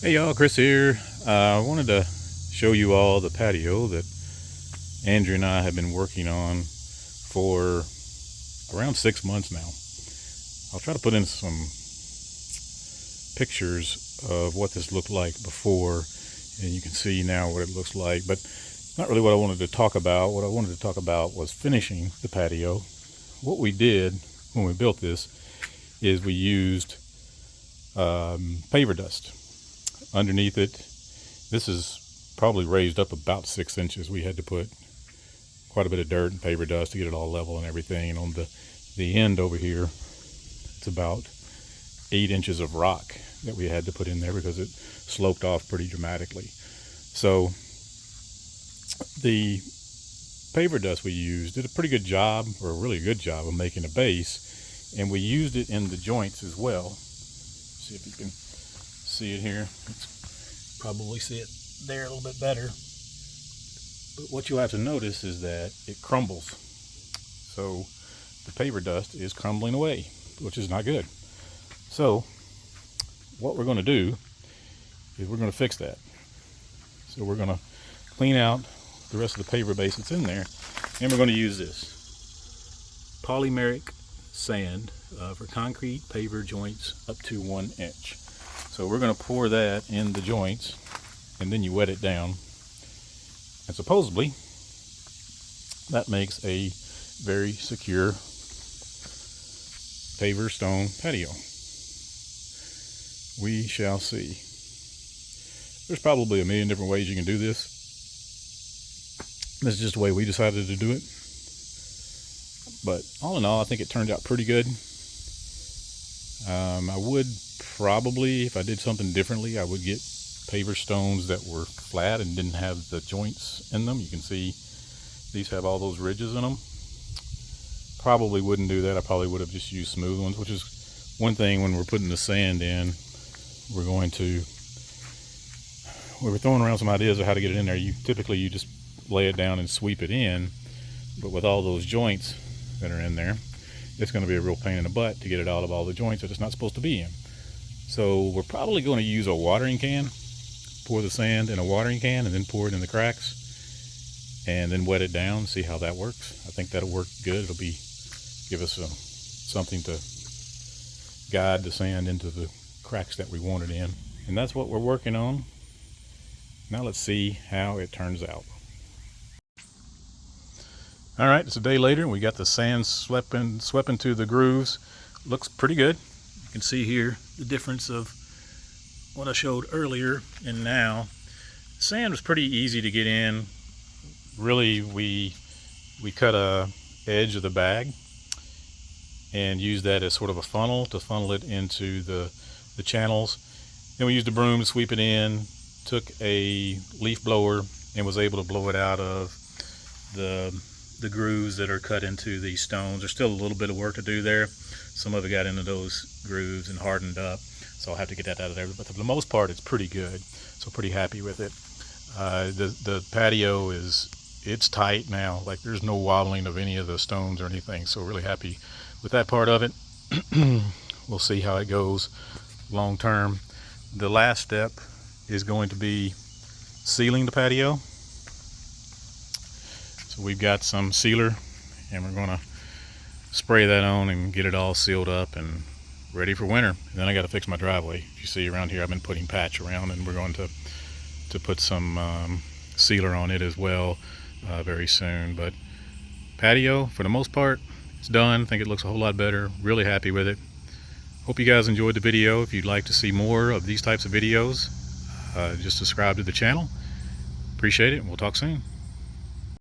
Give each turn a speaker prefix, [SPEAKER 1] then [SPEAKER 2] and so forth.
[SPEAKER 1] Hey y'all, Chris here. I wanted to show you all the patio that Andrew and I have been working on for around 6 months now. I'll try to put in some pictures of what this looked like before, and you can see now what it looks like, but not really what I wanted to talk about. What I wanted to talk about was finishing the patio. What we did when we built this is we used paver dust underneath it. This is probably raised up about 6 inches. We had to put quite a bit of dirt and paver dust to get it all level and everything. And on the end over here, it's about 8 inches of rock that we had to put in there because it sloped off pretty dramatically. So the paver dust we used did a pretty good job, or a really good job, of making a base, and we used it in the joints as well. See if you can see it here. It's probably see it there a little bit better. But what you'll have to notice is that it crumbles. So the paver dust is crumbling away, which is not good. So what we're going to do is we're going to fix that. So we're going to clean out the rest of the paver base that's in there, and we're going to use this polymeric sand for concrete paver joints up to 1 inch. So we're going to pour that in the joints, and then you wet it down, and supposedly that makes a very secure paver stone patio. We shall see. There's probably a million different ways you can do this. This is just the way we decided to do it. But all in all, I think it turned out pretty good. I would probably, if I did something differently, I would get paver stones that were flat and didn't have the joints in them. You can see these have all those ridges in them. Probably wouldn't do that. I probably would have just used smooth ones, which is one thing when we're putting the sand in. We were throwing around some ideas of how to get it in there. Typically you just lay it down and sweep it in, but with all those joints that are in there, it's going to be a real pain in the butt to get it out of all the joints that it's not supposed to be in. So we're probably going to use a watering can, pour the sand in a watering can, and then pour it in the cracks, and then wet it down, see how that works. I think that'll work good. It'll give us something to guide the sand into the cracks that we want it in. And that's what we're working on. Now let's see how it turns out. All right, it's a day later, and we got the sand swept into the grooves. Looks pretty good. You can see here the difference of what I showed earlier and now. Sand was pretty easy to get in. Really, we cut a edge of the bag and used that as sort of a funnel to funnel it into the channels. Then we used a broom to sweep it in, took a leaf blower and was able to blow it out of the grooves that are cut into these stones. There's still a little bit of work to do there. Some of it got into those grooves and hardened up, so I'll have to get that out of there. But for the most part, it's pretty good. So pretty happy with it. The patio it's tight now. Like there's no wobbling of any of the stones or anything. So really happy with that part of it. We'll see how it goes long term. The last step is going to be sealing the patio. So we've got some sealer, and we're going to spray that on and get it all sealed up and ready for winter. And then I got to fix my driveway. If you see around here, I've been putting patch around, and we're going to put some sealer on it as well very soon. But patio, for the most part, it's done. I think it looks a whole lot better. Really happy with it. Hope you guys enjoyed the video. If you'd like to see more of these types of videos, just subscribe to the channel. Appreciate it, and we'll talk soon.